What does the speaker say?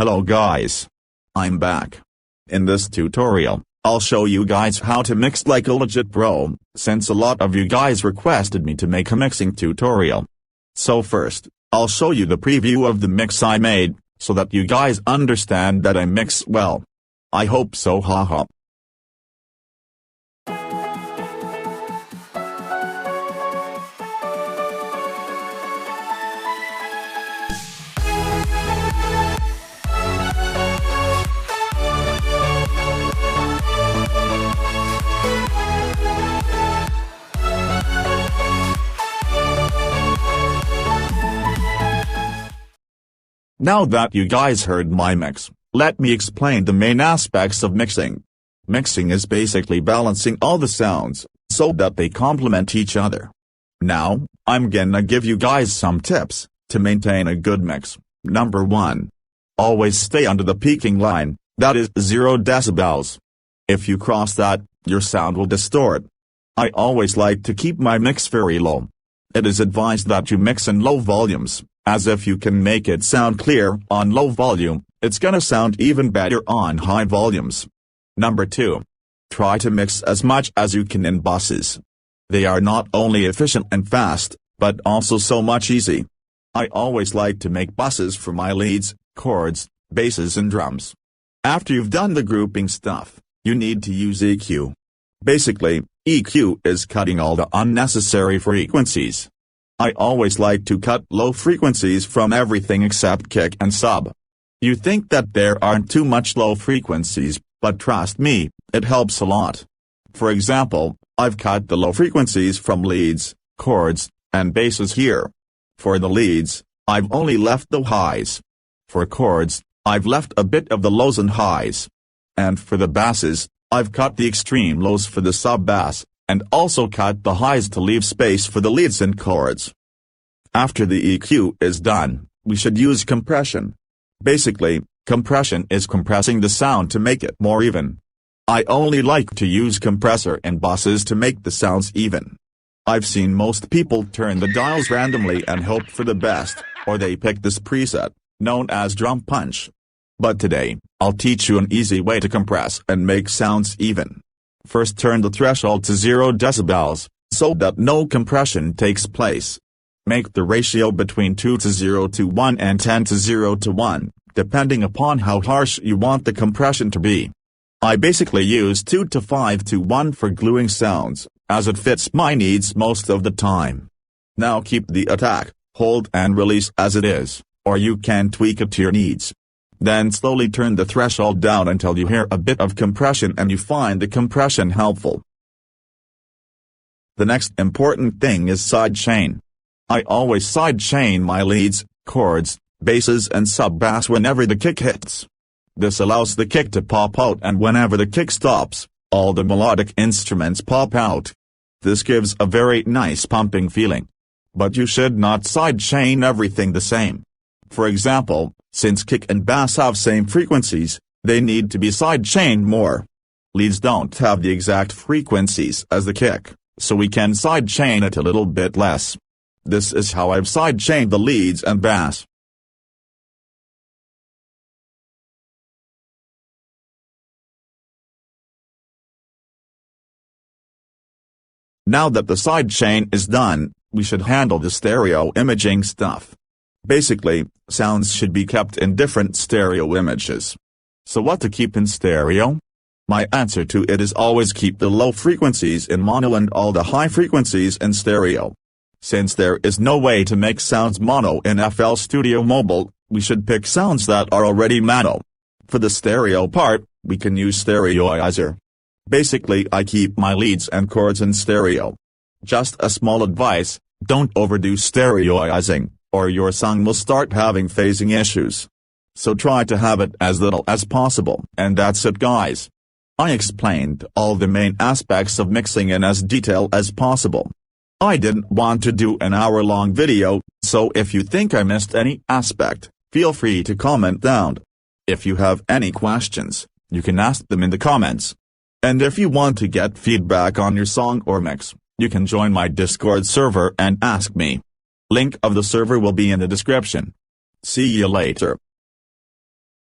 Hello guys. I'm back. In this tutorial, I'll show you guys how to mix like a legit pro, since a lot of you guys requested me to make a mixing tutorial. So first, I'll show you the preview of the mix I made, so that you guys understand that I mix well. I hope so, haha. Now that you guys heard my mix, let me explain the main aspects of mixing. Mixing is basically balancing all the sounds, so that they complement each other. Now, I'm gonna give you guys some tips, to maintain a good mix. Number 1. Always stay under the peaking line, that is 0 decibels. If you cross that, your sound will distort. I always like to keep my mix very low. It is advised that you mix in low volumes, as if you can make it sound clear on low volume, it's gonna sound even better on high volumes. Number 2. Try to mix as much as you can in buses. They are not only efficient and fast, but also so much easy. I always like to make buses for my leads, chords, basses and drums. After you've done the grouping stuff, you need to use EQ. Basically, EQ is cutting all the unnecessary frequencies. I always like to cut low frequencies from everything except kick and sub. You think that there aren't too much low frequencies, but trust me, it helps a lot. For example, I've cut the low frequencies from leads, chords, and basses here. For the leads, I've only left the highs. For chords, I've left a bit of the lows and highs. And for the basses, I've cut the extreme lows for the sub-bass, and also cut the highs to leave space for the leads and chords. After the EQ is done, we should use compression. Basically, compression is compressing the sound to make it more even. I only like to use compressor in buses to make the sounds even. I've seen most people turn the dials randomly and hope for the best, or they pick this preset, known as drum punch. But today, I'll teach you an easy way to compress and make sounds even. First, turn the threshold to 0 decibels, so that no compression takes place. Make the ratio between 2 to 0 to 1 and 10 to 0 to 1, depending upon how harsh you want the compression to be. I basically use 2 to 5 to 1 for gluing sounds, as it fits my needs most of the time. Now keep the attack, hold and release as it is, or you can tweak it to your needs. Then slowly turn the threshold down until you hear a bit of compression and you find the compression helpful. The next important thing is sidechain. I always sidechain my leads, chords, basses and sub-bass whenever the kick hits. This allows the kick to pop out, and whenever the kick stops, all the melodic instruments pop out. This gives a very nice pumping feeling. But you should not sidechain everything the same. For example, since kick and bass have same frequencies, they need to be sidechained more. Leads don't have the exact frequencies as the kick, so we can sidechain it a little bit less. This is how I've sidechained the leads and bass. Now that the sidechain is done, we should handle the stereo imaging stuff. Basically, sounds should be kept in different stereo images. So what to keep in stereo? My answer to it is always keep the low frequencies in mono and all the high frequencies in stereo. Since there is no way to make sounds mono in FL Studio Mobile, we should pick sounds that are already mono. For the stereo part, we can use stereoizer. Basically, I keep my leads and chords in stereo. Just a small advice, don't overdo stereoizing, or your song will start having phasing issues. So try to have it as little as possible. And that's it, guys. I explained all the main aspects of mixing in as detail as possible. I didn't want to do an hour-long video, so if you think I missed any aspect, feel free to comment down. If you have any questions, you can ask them in the comments. And if you want to get feedback on your song or mix, you can join my Discord server and ask me. Link of the server will be in the description. See you later.